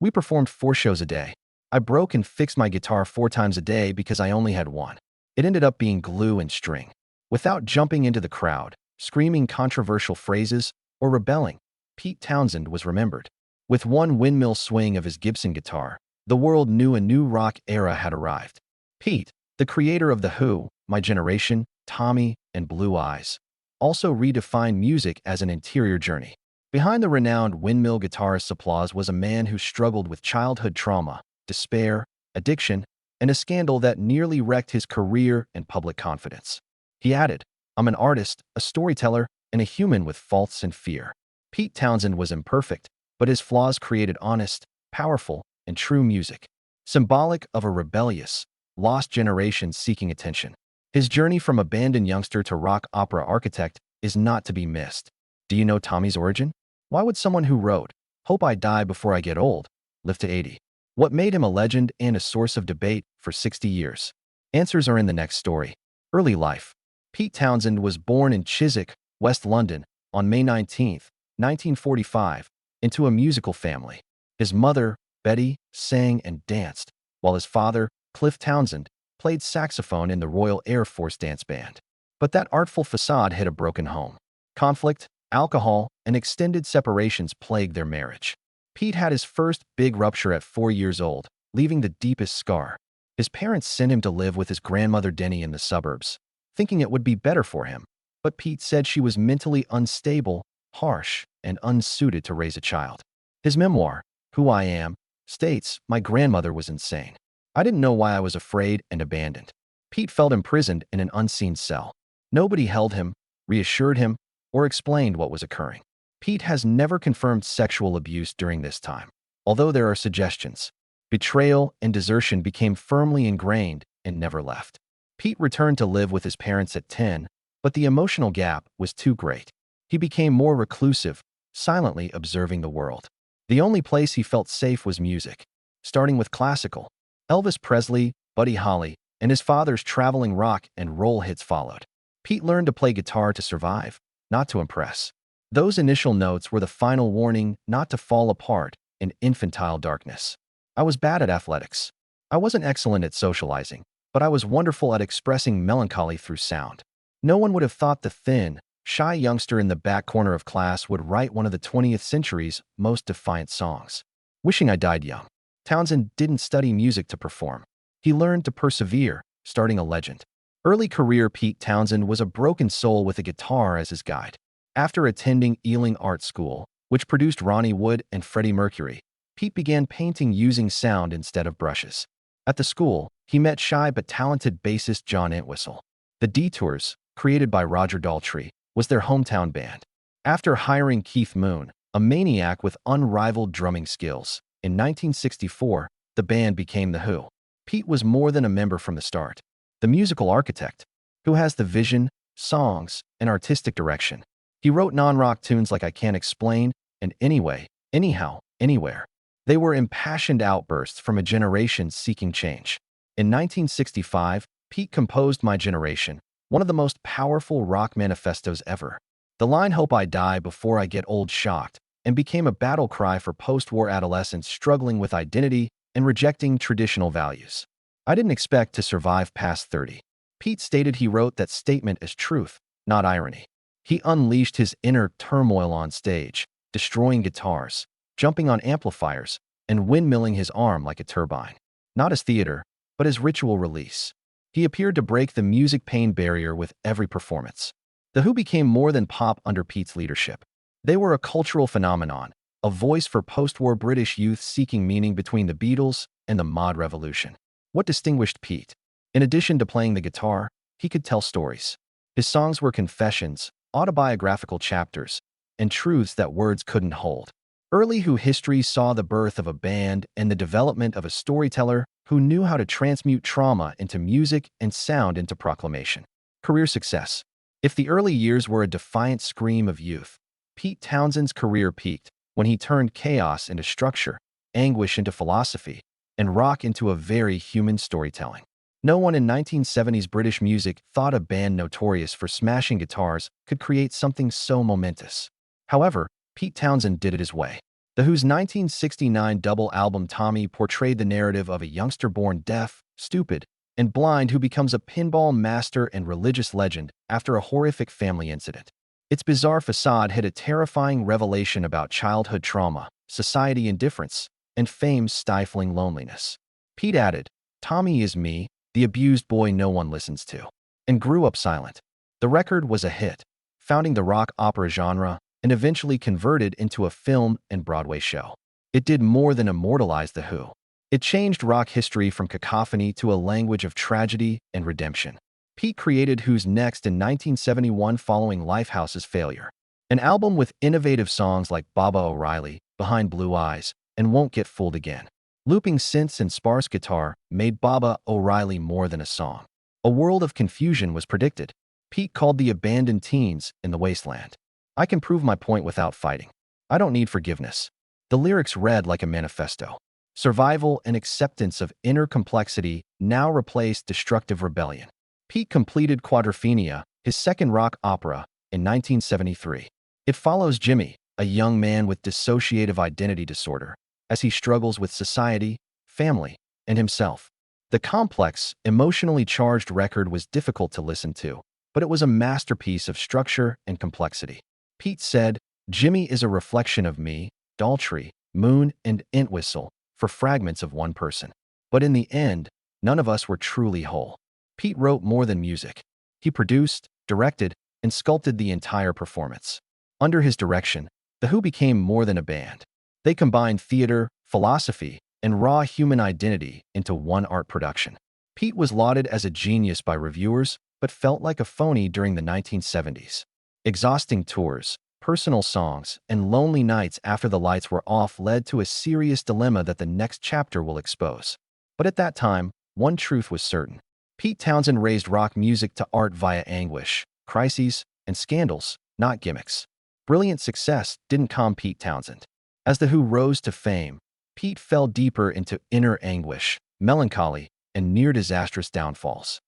We performed 4 shows a day. I broke and fixed my guitar 4 times a day because I only had one. It ended up being glue and string. Without jumping into the crowd, screaming controversial phrases, or rebelling, Pete Townshend was remembered. With one windmill swing of his Gibson guitar, the world knew a new rock era had arrived. Pete, the creator of The Who, My Generation, Tommy, and Blue Eyes, also redefined music as an interior journey. Behind the renowned windmill guitarist's applause was a man who struggled with childhood trauma, despair, addiction, and a scandal that nearly wrecked his career and public confidence. He added, "I'm an artist, a storyteller, and a human with faults and fear." Pete Townshend was imperfect, but his flaws created honest, powerful, and true music, symbolic of a rebellious, lost generation seeking attention. His journey from abandoned youngster to rock opera architect is not to be missed. Do you know Tommy's origin? Why would someone who wrote, "Hope I die before I get old," live to 80? What made him a legend and a source of debate for 60 years? Answers are in the next story. Early life. Pete Townshend was born in Chiswick, West London, on May 19, 1945, into a musical family. His mother, Betty, sang and danced, while his father, Cliff Townshend, played saxophone in the Royal Air Force Dance Band. But that artful facade hid a broken home. Conflict, alcohol, and extended separations plagued their marriage. Pete had his first big rupture at 4 years old, leaving the deepest scar. His parents sent him to live with his grandmother Denny in the suburbs, thinking it would be better for him. But Pete said she was mentally unstable, harsh, and unsuited to raise a child. His memoir, Who I Am, states, "My grandmother was insane. I didn't know why I was afraid and abandoned." Pete felt imprisoned in an unseen cell. Nobody held him, reassured him, or explained what was occurring. Pete has never confirmed sexual abuse during this time, although there are suggestions. Betrayal and desertion became firmly ingrained and never left. Pete returned to live with his parents at 10, but the emotional gap was too great. He became more reclusive, silently observing the world. The only place he felt safe was music, starting with classical. Elvis Presley, Buddy Holly, and his father's traveling rock and roll hits followed. Pete learned to play guitar to survive, not to impress. Those initial notes were the final warning not to fall apart in infantile darkness. "I was bad at athletics. I wasn't excellent at socializing, but I was wonderful at expressing melancholy through sound." No one would have thought the thin, shy youngster in the back corner of class would write one of the 20th century's most defiant songs. Wishing I Died Young. Townshend didn't study music to perform. He learned to persevere, starting a legend. Early career Pete Townshend was a broken soul with a guitar as his guide. After attending Ealing Art School, which produced Ronnie Wood and Freddie Mercury, Pete began painting using sound instead of brushes. At the school, he met shy but talented bassist John Entwistle. The Detours, created by Roger Daltrey, was their hometown band. After hiring Keith Moon, a maniac with unrivaled drumming skills, in 1964, the band became The Who. Pete was more than a member from the start. The musical architect, who has the vision, songs, and artistic direction. He wrote non-rock tunes like I Can't Explain and Anyway, Anyhow, Anywhere. They were impassioned outbursts from a generation seeking change. In 1965, Pete composed My Generation, one of the most powerful rock manifestos ever. The line "Hope I Die before I get old" shocked and became a battle cry for post-war adolescents struggling with identity and rejecting traditional values. "I didn't expect to survive past 30. Pete stated he wrote that statement as truth, not irony. He unleashed his inner turmoil on stage, destroying guitars, jumping on amplifiers, and windmilling his arm like a turbine. Not as theater, but as ritual release. He appeared to break the music pain barrier with every performance. The Who became more than pop under Pete's leadership. They were a cultural phenomenon, a voice for post-war British youth seeking meaning between the Beatles and the mod revolution. What distinguished Pete? In addition to playing the guitar, he could tell stories. His songs were confessions, autobiographical chapters, and truths that words couldn't hold. Early Who history saw the birth of a band and the development of a storyteller who knew how to transmute trauma into music and sound into proclamation. Career success. If the early years were a defiant scream of youth, Pete Townshend's career peaked when he turned chaos into structure, anguish into philosophy, and rock into a very human storytelling. No one in 1970s British music thought a band notorious for smashing guitars could create something so momentous. However, Pete Townshend did it his way. The Who's 1969 double album Tommy portrayed the narrative of a youngster born deaf, stupid, and blind who becomes a pinball master and religious legend after a horrific family incident. Its bizarre facade hid a terrifying revelation about childhood trauma, society indifference, and fame's stifling loneliness. Pete added, "Tommy is me, the abused boy no one listens to," and grew up silent. The record was a hit, founding the rock opera genre and eventually converted into a film and Broadway show. It did more than immortalize The Who. It changed rock history from cacophony to a language of tragedy and redemption. Pete created Who's Next in 1971 following Lifehouse's failure. An album with innovative songs like Baba O'Reilly, Behind Blue Eyes, and Won't Get Fooled Again. Looping synths and sparse guitar made Baba O'Reilly more than a song. A world of confusion was predicted. Pete called the abandoned teens in the wasteland. "I can prove my point without fighting. I don't need forgiveness." The lyrics read like a manifesto. Survival and acceptance of inner complexity now replaced destructive rebellion. Pete completed Quadrophenia, his second rock opera, in 1973. It follows Jimmy, a young man with dissociative identity disorder, as he struggles with society, family, and himself. The complex, emotionally charged record was difficult to listen to, but it was a masterpiece of structure and complexity. Pete said, "Jimmy is a reflection of me, Daltrey, Moon, and Entwistle, for fragments of one person. But in the end, none of us were truly whole." Pete wrote more than music. He produced, directed, and sculpted the entire performance. Under his direction, The Who became more than a band. They combined theater, philosophy, and raw human identity into one art production. Pete was lauded as a genius by reviewers, but felt like a phony during the 1970s. Exhausting tours, personal songs, and lonely nights after the lights were off led to a serious dilemma that the next chapter will expose. But at that time, one truth was certain. Pete Townshend raised rock music to art via anguish, crises, and scandals, not gimmicks. Brilliant success didn't calm Pete Townshend. As The Who rose to fame, Pete fell deeper into inner anguish, melancholy, and near-disastrous downfalls.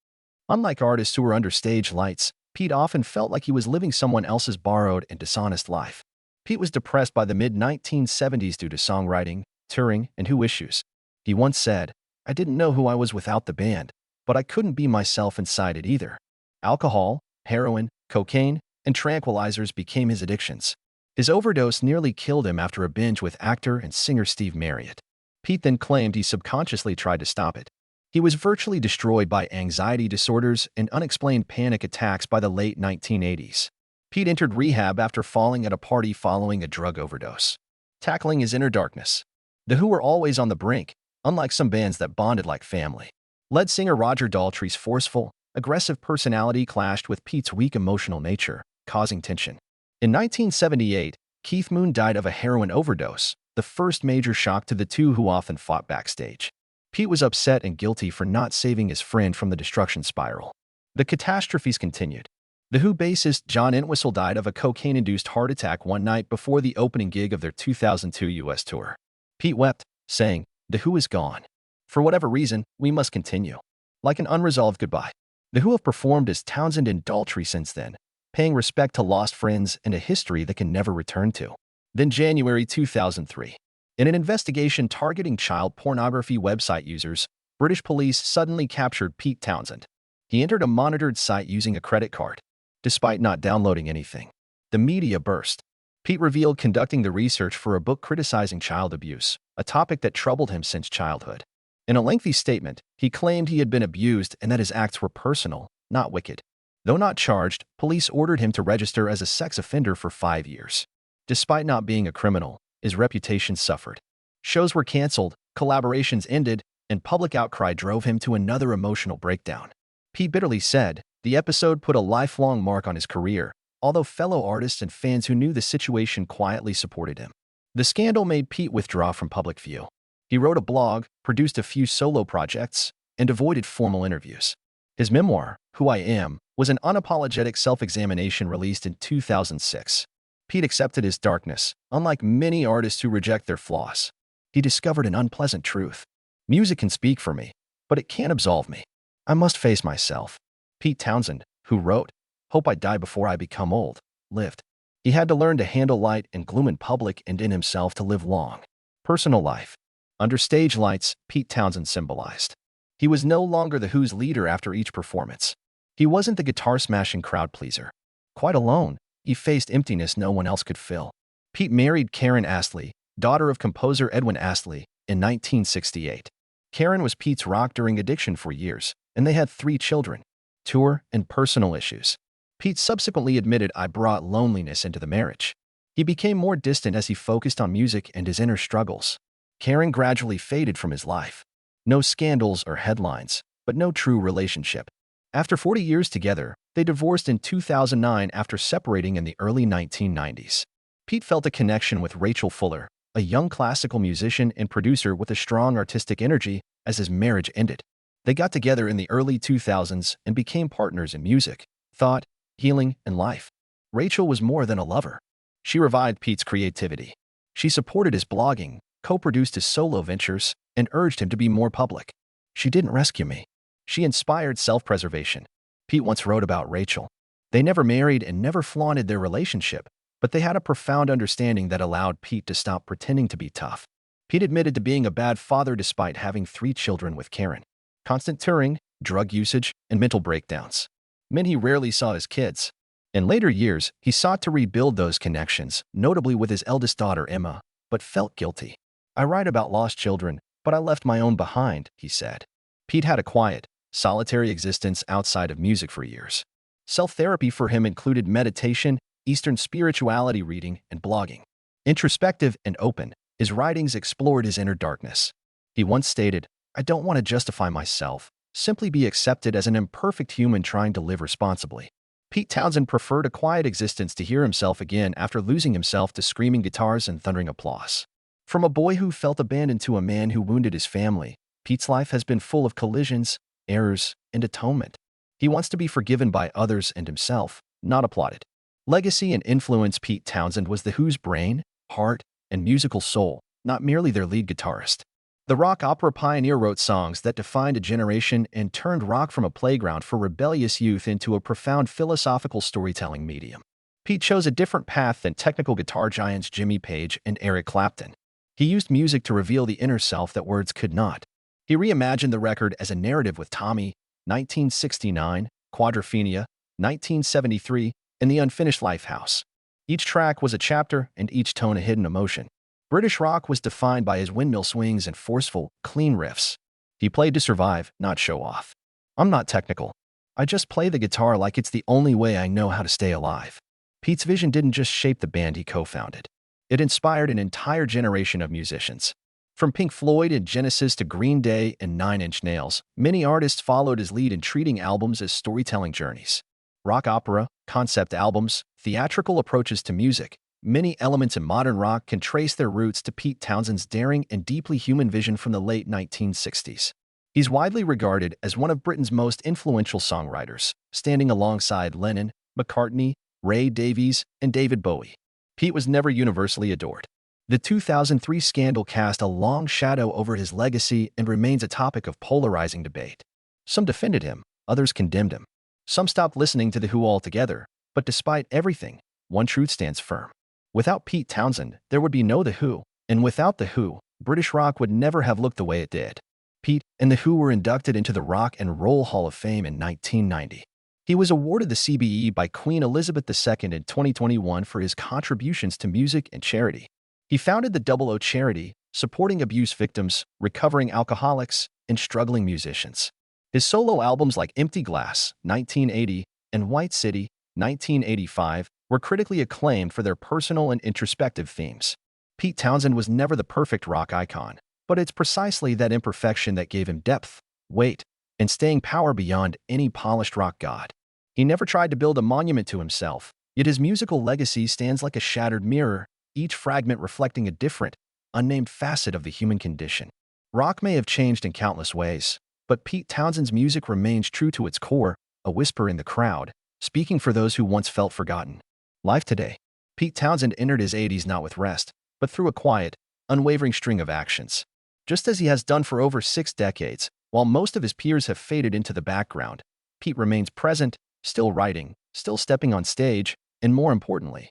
Unlike artists who were under stage lights, Pete often felt like he was living someone else's borrowed and dishonest life. Pete was depressed by the mid-1970s due to songwriting, touring, and Who issues. He once said, "I didn't know who I was without the band, but I couldn't be myself inside it either." Alcohol, heroin, cocaine, and tranquilizers became his addictions. His overdose nearly killed him after a binge with actor and singer Steve Marriott. Pete then claimed he subconsciously tried to stop it. He was virtually destroyed by anxiety disorders and unexplained panic attacks by the late 1980s. Pete entered rehab after falling at a party following a drug overdose. Tackling his inner darkness. The Who were always on the brink, unlike some bands that bonded like family. Lead singer Roger Daltrey's forceful, aggressive personality clashed with Pete's weak emotional nature, causing tension. In 1978, Keith Moon died of a heroin overdose, the first major shock to the two who often fought backstage. Pete was upset and guilty for not saving his friend from the destruction spiral. The catastrophes continued. The Who bassist John Entwistle died of a cocaine-induced heart attack one night before the opening gig of their 2002 U.S. tour. Pete wept, saying, "The Who is gone. For whatever reason, we must continue." Like an unresolved goodbye. The Who have performed as Townshend and Daltrey since then, paying respect to lost friends and a history that can never return to. Then January 2003. In an investigation targeting child pornography website users, British police suddenly captured Pete Townshend. He entered a monitored site using a credit card. Despite not downloading anything, the media burst. Pete revealed conducting the research for a book criticizing child abuse, a topic that troubled him since childhood. In a lengthy statement, he claimed he had been abused and that his acts were personal, not wicked. Though not charged, police ordered him to register as a sex offender for 5 years. Despite not being a criminal, his reputation suffered. Shows were canceled, collaborations ended, and public outcry drove him to another emotional breakdown. Pete bitterly said, "The episode put a lifelong mark on his career, although fellow artists and fans who knew the situation quietly supported him." The scandal made Pete withdraw from public view. He wrote a blog, produced a few solo projects, and avoided formal interviews. His memoir, Who I Am, was an unapologetic self-examination released in 2006. Pete accepted his darkness, unlike many artists who reject their flaws. He discovered an unpleasant truth. "Music can speak for me, but it can't absolve me. I must face myself." Pete Townshend, who wrote, "Hope I die before I become old," lived. He had to learn to handle light and gloom in public and in himself to live long. Personal life. Under stage lights, Pete Townshend symbolized. He was no longer the Who's leader after each performance. He wasn't the guitar-smashing crowd pleaser. Quite alone, he faced emptiness no one else could fill. Pete married Karen Astley, daughter of composer Edwin Astley, in 1968. Karen was Pete's rock during addiction for years, and they had 3 children. Tour and personal issues. Pete subsequently admitted, "I brought loneliness into the marriage." He became more distant as he focused on music and his inner struggles. Karen gradually faded from his life. No scandals or headlines, but no true relationship. After 40 years together, they divorced in 2009 after separating in the early 1990s. Pete felt a connection with Rachel Fuller, a young classical musician and producer with a strong artistic energy, as his marriage ended. They got together in the early 2000s and became partners in music, thought, healing, and life. Rachel was more than a lover. She revived Pete's creativity. She supported his blogging, co-produced his solo ventures, and urged him to be more public. "She didn't rescue me. She inspired self-preservation." Pete once wrote about Rachel. They never married and never flaunted their relationship, but they had a profound understanding that allowed Pete to stop pretending to be tough. Pete admitted to being a bad father despite having 3 children with Karen. Constant touring, drug usage, and mental breakdowns meant he rarely saw his kids. In later years, he sought to rebuild those connections, notably with his eldest daughter Emma, but felt guilty. "I write about lost children, but I left my own behind," he said. Pete had a quiet, solitary existence outside of music for years. Self-therapy for him included meditation, Eastern spirituality reading, and blogging. Introspective and open, his writings explored his inner darkness. He once stated, "I don't want to justify myself, simply be accepted as an imperfect human trying to live responsibly." Pete Townshend preferred a quiet existence to hear himself again after losing himself to screaming guitars and thundering applause. From a boy who felt abandoned to a man who wounded his family, Pete's life has been full of collisions, errors, and atonement. He wants to be forgiven by others and himself, not applauded. Legacy and influence. Pete Townshend was the Who's brain, heart, and musical soul, not merely their lead guitarist. The rock opera pioneer wrote songs that defined a generation and turned rock from a playground for rebellious youth into a profound philosophical storytelling medium. Pete chose a different path than technical guitar giants Jimmy Page and Eric Clapton. He used music to reveal the inner self that words could not. He reimagined the record as a narrative with Tommy, 1969, Quadrophenia, 1973, and The Unfinished Lifehouse. Each track was a chapter and each tone a hidden emotion. British rock was defined by his windmill swings and forceful, clean riffs. He played to survive, not show off. "I'm not technical. I just play the guitar like it's the only way I know how to stay alive." Pete's vision didn't just shape the band he co-founded. It inspired an entire generation of musicians. From Pink Floyd and Genesis to Green Day and Nine Inch Nails, many artists followed his lead in treating albums as storytelling journeys. Rock opera, concept albums, theatrical approaches to music. Many elements in modern rock can trace their roots to Pete Townshend's daring and deeply human vision from the late 1960s. He's widely regarded as one of Britain's most influential songwriters, standing alongside Lennon, McCartney, Ray Davies, and David Bowie. Pete was never universally adored. The 2003 scandal cast a long shadow over his legacy and remains a topic of polarizing debate. Some defended him, others condemned him. Some stopped listening to The Who altogether, but despite everything, one truth stands firm. Without Pete Townshend, there would be no The Who, and without The Who, British rock would never have looked the way it did. Pete and The Who were inducted into the Rock and Roll Hall of Fame in 1990. He was awarded the CBE by Queen Elizabeth II in 2021 for his contributions to music and charity. He founded the Double O charity, supporting abuse victims, recovering alcoholics, and struggling musicians. His solo albums like Empty Glass, 1980, and White City, 1985, were critically acclaimed for their personal and introspective themes. Pete Townshend was never the perfect rock icon, but it's precisely that imperfection that gave him depth, weight, and staying power beyond any polished rock god. He never tried to build a monument to himself, yet his musical legacy stands like a shattered mirror, each fragment reflecting a different, unnamed facet of the human condition. Rock may have changed in countless ways, but Pete Townshend's music remains true to its core, a whisper in the crowd, speaking for those who once felt forgotten. Life today. Pete Townshend entered his 80s not with rest, but through a quiet, unwavering string of actions. Just as he has done for over 6 decades, while most of his peers have faded into the background, Pete remains present, still writing, still stepping on stage, and more importantly,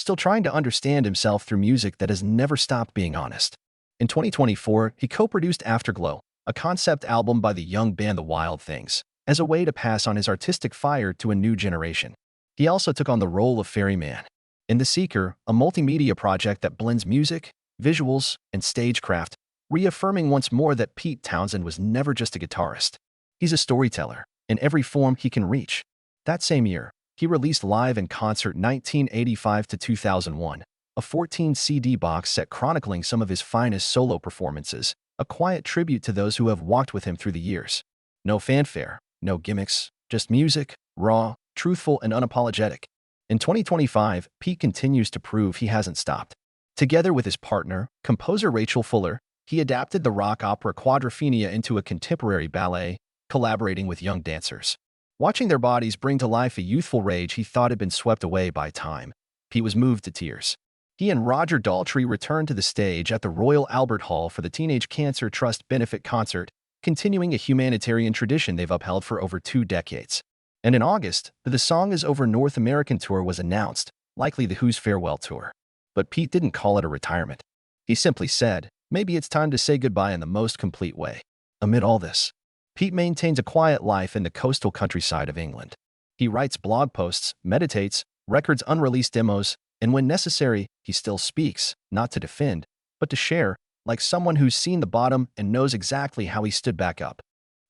still trying to understand himself through music that has never stopped being honest. In 2024, he co-produced Afterglow, a concept album by the young band The Wild Things, as a way to pass on his artistic fire to a new generation. He also took on the role of Ferryman in The Seeker, a multimedia project that blends music, visuals, and stagecraft, reaffirming once more that Pete Townshend was never just a guitarist. He's a storyteller, in every form he can reach. That same year, he released Live in Concert 1985 to 2001, a 14-CD box set chronicling some of his finest solo performances, a quiet tribute to those who have walked with him through the years. No fanfare, no gimmicks, just music, raw, truthful, and unapologetic. In 2025, Pete continues to prove he hasn't stopped. Together with his partner, composer Rachel Fuller, he adapted the rock opera Quadrophenia into a contemporary ballet, collaborating with young dancers. Watching their bodies bring to life a youthful rage he thought had been swept away by time, Pete was moved to tears. He and Roger Daltrey returned to the stage at the Royal Albert Hall for the Teenage Cancer Trust benefit concert, continuing a humanitarian tradition they've upheld for over 2 decades. And in August, the Song Is Over North American tour was announced, likely the Who's farewell tour. But Pete didn't call it a retirement. He simply said, maybe it's time to say goodbye in the most complete way. Amid all this, Pete maintains a quiet life in the coastal countryside of England. He writes blog posts, meditates, records unreleased demos, and when necessary, he still speaks, not to defend, but to share, like someone who's seen the bottom and knows exactly how he stood back up.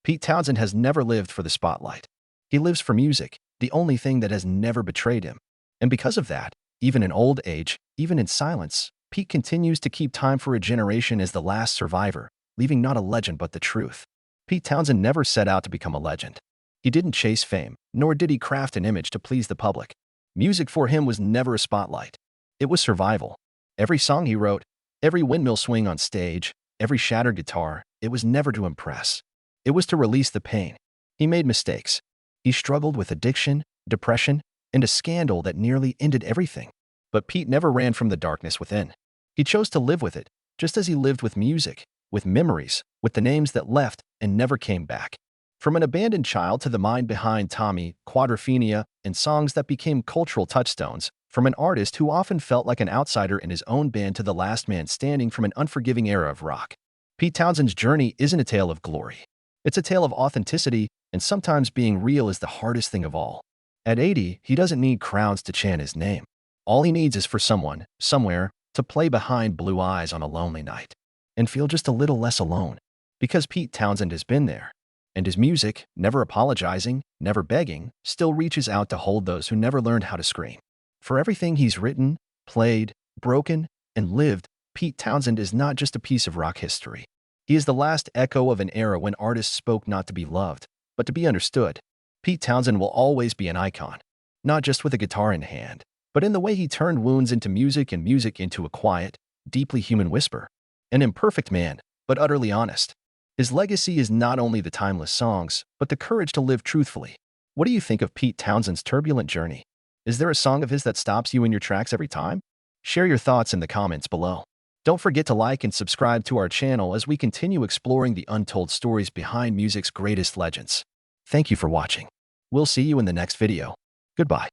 Pete Townshend has never lived for the spotlight. He lives for music, the only thing that has never betrayed him. And because of that, even in old age, even in silence, Pete continues to keep time for a generation as the last survivor, leaving not a legend but the truth. Pete Townshend never set out to become a legend. He didn't chase fame, nor did he craft an image to please the public. Music for him was never a spotlight. It was survival. Every song he wrote, every windmill swing on stage, every shattered guitar, it was never to impress. It was to release the pain. He made mistakes. He struggled with addiction, depression, and a scandal that nearly ended everything. But Pete never ran from the darkness within. He chose to live with it, just as he lived with music, with memories, with the names that left and never came back. From an abandoned child to the mind behind Tommy, Quadrophenia, and songs that became cultural touchstones, from an artist who often felt like an outsider in his own band to the last man standing from an unforgiving era of rock. Pete Townshend's journey isn't a tale of glory. It's a tale of authenticity, and sometimes being real is the hardest thing of all. At 80, he doesn't need crowds to chant his name. All he needs is for someone, somewhere, to play behind blue eyes on a lonely night and feel just a little less alone. Because Pete Townshend has been there. And his music, never apologizing, never begging, still reaches out to hold those who never learned how to scream. For everything he's written, played, broken, and lived, Pete Townshend is not just a piece of rock history. He is the last echo of an era when artists spoke not to be loved, but to be understood. Pete Townshend will always be an icon, not just with a guitar in hand, but in the way he turned wounds into music and music into a quiet, deeply human whisper. An imperfect man, but utterly honest. His legacy is not only the timeless songs, but the courage to live truthfully. What do you think of Pete Townshend's turbulent journey? Is there a song of his that stops you in your tracks every time? Share your thoughts in the comments below. Don't forget to like and subscribe to our channel as we continue exploring the untold stories behind music's greatest legends. Thank you for watching. We'll see you in the next video. Goodbye.